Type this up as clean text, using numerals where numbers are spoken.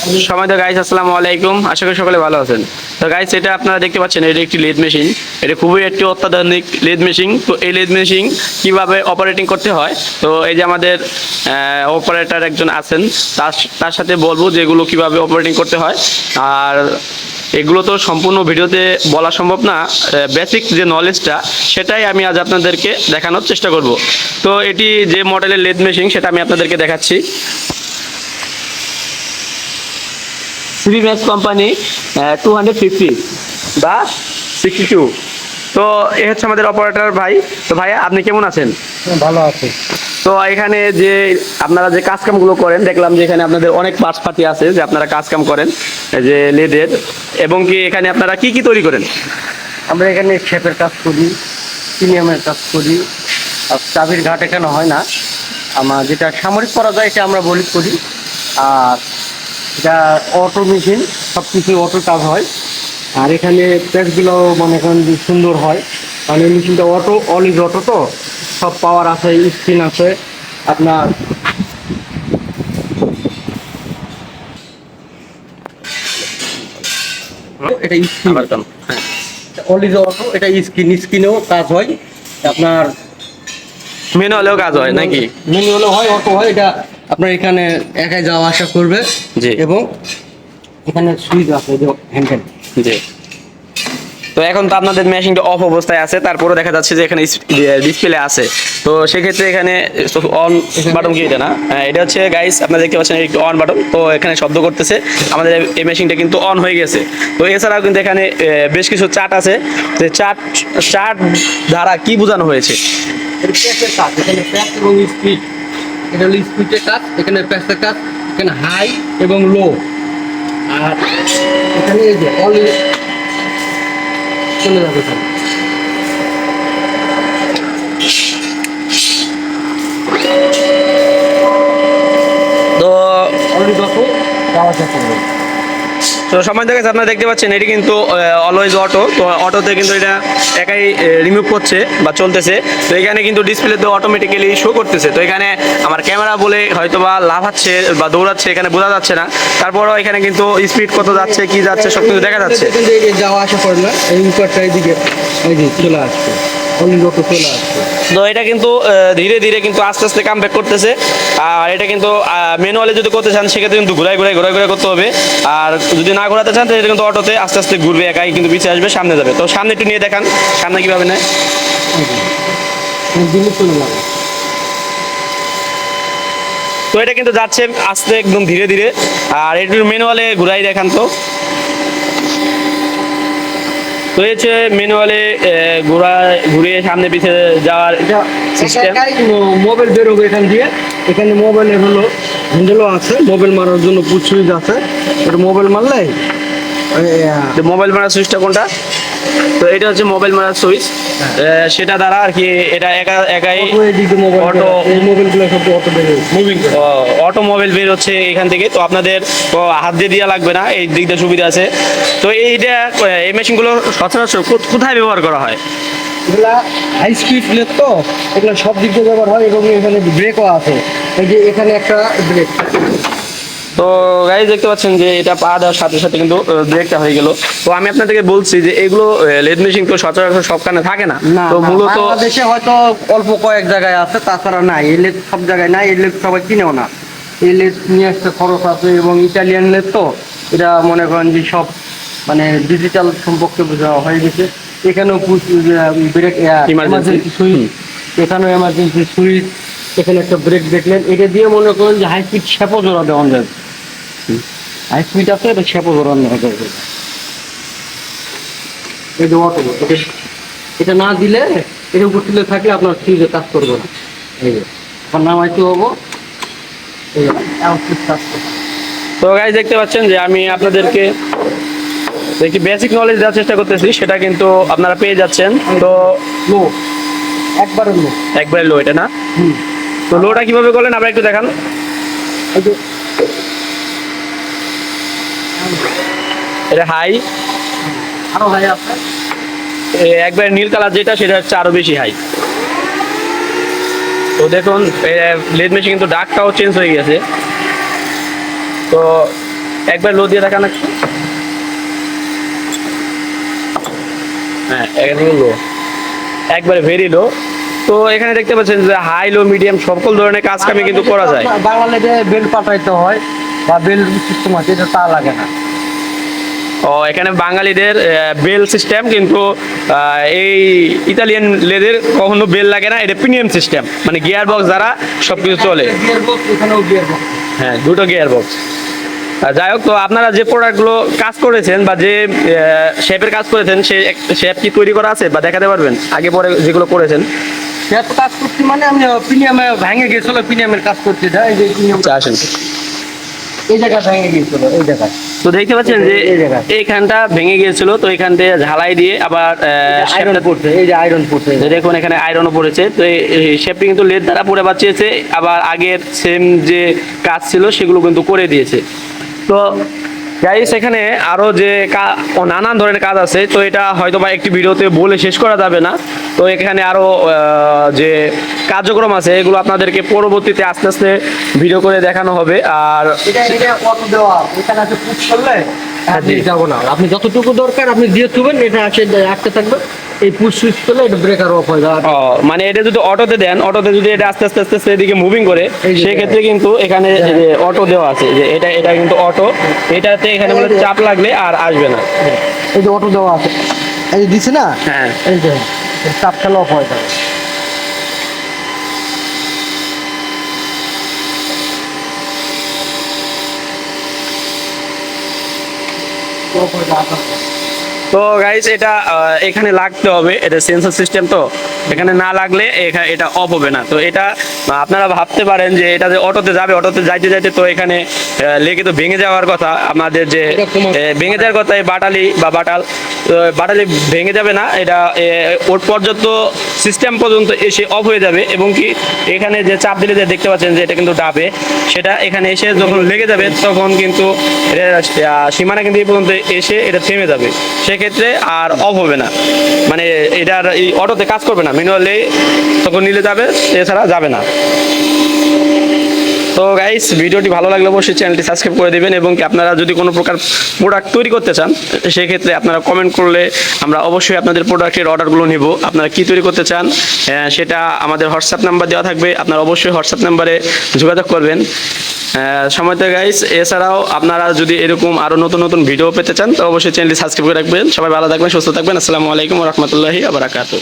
সময় তো গাইস, আসসালামু আলাইকুম। আশা করি সকলে ভালো আছেন। তো গাইস, এটা আপনারা দেখতে পাচ্ছেন, এটা একটি লেদ মেশিন। এটা খুবই একটি অত্যাধুনিক লেদ মেশিন। তো এই লেদ মেশিন কিভাবে অপারেটিং করতে হয়, তো এই যে আমাদের অপারেটর একজন আছেন, তার তার সাথে বলবো যে এগুলো কিভাবে অপারেটিং করতে হয়। আর এগুলো তো সম্পূর্ণ ভিডিওতে বলা সম্ভব না, বেসিক যে নলেজটা সেটাই আমি আজ আপনাদেরকে দেখানোর চেষ্টা করব। তো এটি যে মডেলের লেদ মেশিন সেটা আমি আপনাদেরকে দেখাচ্ছি। সিবি ম্যাক্স কোম্পানি 250 বা 62। তো এ হচ্ছে আমাদের অপারেটর ভাই। তো ভাইয়া, আপনি কেমন আছেন? ভালো আছে। তো এখানে যে আপনারা যে কাজ কামগুলো করেন, দেখলাম যে এখানে আপনাদের অনেক পার্টস পাতি আছে যে আপনারা কাজ কাম করেন, এই যে লেদের। এবং কি এখানে আপনারা কি কি তৈরি করেন? আমরা এখানে শেপের কাজ করি, প্রিমিয়ামের কাজ করি। আর চাবির ঘাট এখানে হয় না। আমার যেটা সামরিক করা যায় এটা আমরা বলি করি। আর এটা অটো মেশিন, সব কিছু অটো কাজ হয়। আর এখানে প্যাচগুলো মনে করেন যে সুন্দর হয়, কারণ এই মেশিনটা অটো, অল ইজ অটো, তো সব পাওয়ার আছে, স্ক্রিন আছে আপনার। এটা স্ক্রিন, আবার কাম, হ্যাঁ। অল ইজ অটো, এটা স্ক্রিনেও কাজ হয় আপনার। ম্যানুয়ালেও কাজ হয় নাকি? ম্যানুয়ালও হয়, অটো হয়। এটা আপনার এখানে একাই যাওয়া আসা করবে। জি। এবং এখানে সুইচ আছে যে হ্যান্ডেল। জি। তো এখন তো আপনাদের মেশিনটা অফ অবস্থায় আছে, তারপরে দেখা যাচ্ছে যে এখানে ডিসপ্লে আছে। তো সেক্ষেত্রে এখানে অন বাটন কি এটা না? হ্যাঁ, এটা হচ্ছে গাইস, আপনারা দেখতে পাচ্ছেন একটু অন বাটন। তো এখানে শব্দ করতেছে, আমাদের এই মেশিনটা কিন্তু অন হয়ে গেছে। তো এছাড়াও কিন্তু এখানে বেশ কিছু চার্ট আছে। তো চার্ট দ্বারা কি বোঝানো হয়েছে? এটা প্যাচের কাজ, এখানে প্যাচ এবং স্পিড। এটা হলো স্পিডের কাজ, এখানে প্যাচের কাজ, এখানে হাই এবং লো। আর এখানে এই যে অল চলে যাবে এখানে। তো অলরেডি যত যাওয়া আসা করবে। তো সময় দেখে আপনারা দেখতে পাচ্ছেন এটি কিন্তু অলওয়েজ অটো। তো অটোতে কিন্তু এটা একাই রিমুভ করছে বা চলতেছে। তো এখানে কিন্তু ডিসপ্লেতে অটোমেটিক্যালি শো করতেছে। তো এখানে আমার ক্যামেরা বলে হয়তো বা লাফাচ্ছে বা দৌড়াচ্ছে, এখানে বোঝা যাচ্ছে না। তারপরও এখানে কিন্তু স্পিড কত যাচ্ছে, কি যাচ্ছে, সব কিছু দেখা যাচ্ছে। যাওয়া আসা করে না, এই উপরটা এইদিকে এই যে চলে আসছে, অলরেডি যত চলে আসছে। তো এটা কিন্তু ধীরে ধীরে কিন্তু আস্তে আস্তে কাম ব্যাক করতেছে। আর এটা কিন্তু ম্যানুয়ালি যদি করতে চান সেক্ষেত্রে কিন্তু ঘুরাই করতে হবে। আর যদি না ঘোরাতে চান তাহলে এটা কিন্তু অটোতে আস্তে আস্তে ঘুরবে, একাই কিন্তু পিছিয়ে আসবে, সামনে যাবে। তো সামনে একটু নিয়ে দেখান, সামনে কিভাবে নেয়। দিলে চলে যাবে। তো এটা কিন্তু যাচ্ছে আস্তে, একদম ধীরে ধীরে। আর একটু ম্যানুয়ালে ঘুরাই দেখান তো। তো হচ্ছে ম্যানুয়ালে ঘুরিয়ে সামনে পিছিয়ে যাওয়ার এটা সিস্টেম। মোবাইল বেরোবে এখান দিয়ে। এখানে মোবাইলের হলো হ্যান্ডেলও আছে, মোবাইল মারার জন্য পুশ সুইচ আছে। এটা মোবাইল মারলে মোবাইল মারার সুইচটা কোনটা? তো এটা হচ্ছে মোবাইল মারার সুইচ। সেটা দ্বারা আর কি এটা একাই অটো মোবাইলগুলো সব অটো বেরোবে, মুভিং। অটো মোবাইল বের হচ্ছে এখান থেকে। তো আপনাদের তো হাত দিয়ে দেওয়া লাগবে না, এই দিক দিয়ে সুবিধা আছে। তো এইটা এই মেশিনগুলো সচরাচর কোথায় ব্যবহার করা হয়? এগুলা হাই স্পিড লেট, তো এগুলো সব দিক দিয়ে ব্যবহার হয়। এবং এখানে ব্রেকও আছে, এই যে এখানে একটা ব্রেক। তো গাইজ দেখতে পাচ্ছেন যে এটা পা দেওয়ার সাথে সাথে কিন্তু ব্রেকটা হয়ে গেল। তো আমি আপনাদেরকে বলছি যে এগুলো লেদ মেশিন তো সচরাচর সবখানে থাকে না। না, তো মূলত বাংলাদেশে হয়তো অল্প কয়েক জায়গায় আছে, তাছাড়া নাই। এই লেদ সব জায়গায় নাই, এই লেদ সবাই কিনেও না। এই লেদ নিয়ে আসতে খরচ আছে। এবং ইটালিয়ান লেদ, তো এটা মনে করেন যে সব মানে ডিজিটাল সম্পর্কে বোঝা হয়ে গেছে। এখানেও ব্রেক, এমার্জেন্সি সুইচ, এখানেও এমার্জেন্সি সুইচ। এখানে একটা ব্রেক দেখলেন, এটা দিয়ে মনে করেন যে হাই স্পিড শ্যাপও জোড়া দেওয়া যায়। হাই স্পিড আছে, এটা শ্যাপও জোড়া নেওয়া যায়। এই যে অটো, এটা না দিলে, এর উপর তুলে থাকলে আপনার ফ্রিজে কাজ করবে না। এই যে এখন নামাইতে হবো, এই আউটপুট কাজ করবে। তো গাইজ দেখতে পাচ্ছেন যে আমি আপনাদেরকে একটি বেসিক নলেজ দেওয়ার চেষ্টা করতেছি, সেটা কিন্তু আপনারা পেয়ে যাচ্ছেন। তো লো, একবারে লো। একবারে লো এটা না? তো লোটা কিভাবে করলেন আবার একটু দেখান। এই যে এটা হাই, আরো ভাই আছে। একবারে নীল কালার যেটা, সেটা হচ্ছে আরো বেশি হাই। তো দেখুন লেদ মেশিন কিন্তু ডাকটাও চেঞ্জ হয়ে গেছে। তো একবার লো দিয়ে দেখান একটু। হ্যাঁ এখানে লো, একবারে ভেরি লো। তো এখানে দেখতে পাচ্ছেন যে হাই লো মিডিয়াম সকল ধরনের কাজ কামে কিন্তু করা যায়। বাংলাদেশে বেল পাঠাইতে হয় বা বেল সিস্টেম আছে, এটা তা লাগে না। ও এখানে বাঙালিদের বেল সিস্টেম, কিন্তু এই ইতালিয়ান লেদের কখনো বেল লাগে না, এটা প্রিমিয়াম সিস্টেম, মানে গিয়ার বক্স দ্বারা সবকিছু চলে। গিয়ার বক্স, এখানেও গিয়ার বক্স। হ্যাঁ দুটো গিয়ার বক্স। যাই হোক, তো আপনারা যে প্রোডাক্টগুলো কাজ করেছেন বা যে শেপের কাজ করেছেন, সেই শেপ কি তৈরি করা আছে বা দেখাতে পারবেন আগে পরে যেগুলো করেছেন? এত কাজ করছি মানে আমি প্রিমিয়ামে ভেঙে গেছিল, প্রিমিয়ামের কাজ করছি, এই যে প্রিমিয়াম আসেন। এই জায়গা ভেঙে গেছিল, এই জায়গায়। তো দেখতে পাচ্ছেন যে এই জায়গায়। এইখানটা ভেঙে গিয়েছিল, তো এখান থেকে ঝালাই দিয়ে আবার আয়রন পড়ছে, এই যে আয়রন পড়ছে। দেখুন এখানে আয়রনও পড়েছে। তো এই শেপটি কিন্তু লেদ দ্বারা পরে বাঁচিয়েছে, আবার আগের সেম যে কাজ ছিল সেগুলো কিন্তু করে দিয়েছে। তো গাইস এখানে আরো যে নানান ধরনের কাজ আছে, তো এটা হয়তো বা একটি ভিডিওতে বলে শেষ করা যাবে না। তো এখানে আরো যে কার্যক্রম আছে এগুলো আপনাদেরকে পরবর্তীতে আস্তে আস্তে ভিডিও করে দেখানো হবে। আর এটা অটো দেওয়া, এখানে আছে পুশ করলে আপনি জি। যাবো না, আপনি যতটুকু দরকার আপনি দিয়ে থুবেন, এটা আছে রাখতে থাকবে। এই পুশ সুইচ করলে এটা ব্রেকার অফ হয়ে যাবে। মানে এটা যদি অটোতে দেন, অটোতে যদি এটা আস্তে আস্তে আস্তে আস্তে এদিকে মুভিং করে, এই যে সেক্ষেত্রে কিন্তু এখানে যে অটো দেওয়া আছে, যে এটা কিন্তু অটো, এটাতে এখানে বলে চাপ লাগলে আর আসবে না। এই যে অটো দেওয়া আছে, এই যে দিছে না, হ্যাঁ এই যে চাপ খেলে অফ হয়ে যাবে। অফ হয়ে যাবে। তো গাইস এটা এখানে লাগতে হবে, এটা সেন্সর সিস্টেম, তো এখানে না লাগলে এটা অফ হবে না। তো এটা আপনারা ভাবতে পারেন যে এটা যে অটোতে যাবে, অটোতে যাইতে যাইতে তো এখানে লেগে তো ভেঙে যাওয়ার কথা, আমাদের যে ভেঙে যাওয়ার কথা এই বাটালি বা বাটাল, তো বাটালি ভেঙে যাবে না, এটা ওর পর্যন্ত সিস্টেম পর্যন্ত এসে অফ হয়ে যাবে। এবং কি এখানে যে চাপ দিলে যে দেখতে পাচ্ছেন যে এটা কিন্তু ডাবে, সেটা এখানে এসে যখন লেগে যাবে তখন কিন্তু সীমানা কিন্তু এই পর্যন্ত এসে এটা থেমে যাবে, সেক্ষেত্রে আর অফ হবে না, মানে এটার এই অটোতে কাজ করবে না, ম্যানুয়ালি তখন নিলে যাবে, এছাড়া যাবে না। তো গাইস ভিডিওটি ভালো লাগলে অবশ্যই চ্যানেলটি সাবস্ক্রাইব করে দেবেন, এবং কি আপনারা যদি কোনো প্রকার প্রোডাক্ট তৈরি করতে চান সেক্ষেত্রে আপনারা কমেন্ট করলে আমরা অবশ্যই আপনাদের প্রোডাক্টের অর্ডারগুলো নিব। আপনারা কি তৈরি করতে চান সেটা আমাদের হোয়াটসঅ্যাপ নাম্বার দেওয়া থাকবে, আপনারা অবশ্যই হোয়াটসঅ্যাপ নাম্বারে যোগাযোগ করবেন। সময় তো গাইস, এছাড়াও আপনারা যদি এরকম আরও নতুন নতুন ভিডিও পেতে চান তো অবশ্যই চ্যানেলটি সাবস্ক্রাইব করে রাখবেন। সবাই ভালো থাকবেন, সুস্থ থাকবেন। আসসালামু আলাইকুম ওয়া রাহমাতুল্লাহি ওয়া বারাকাতুহু।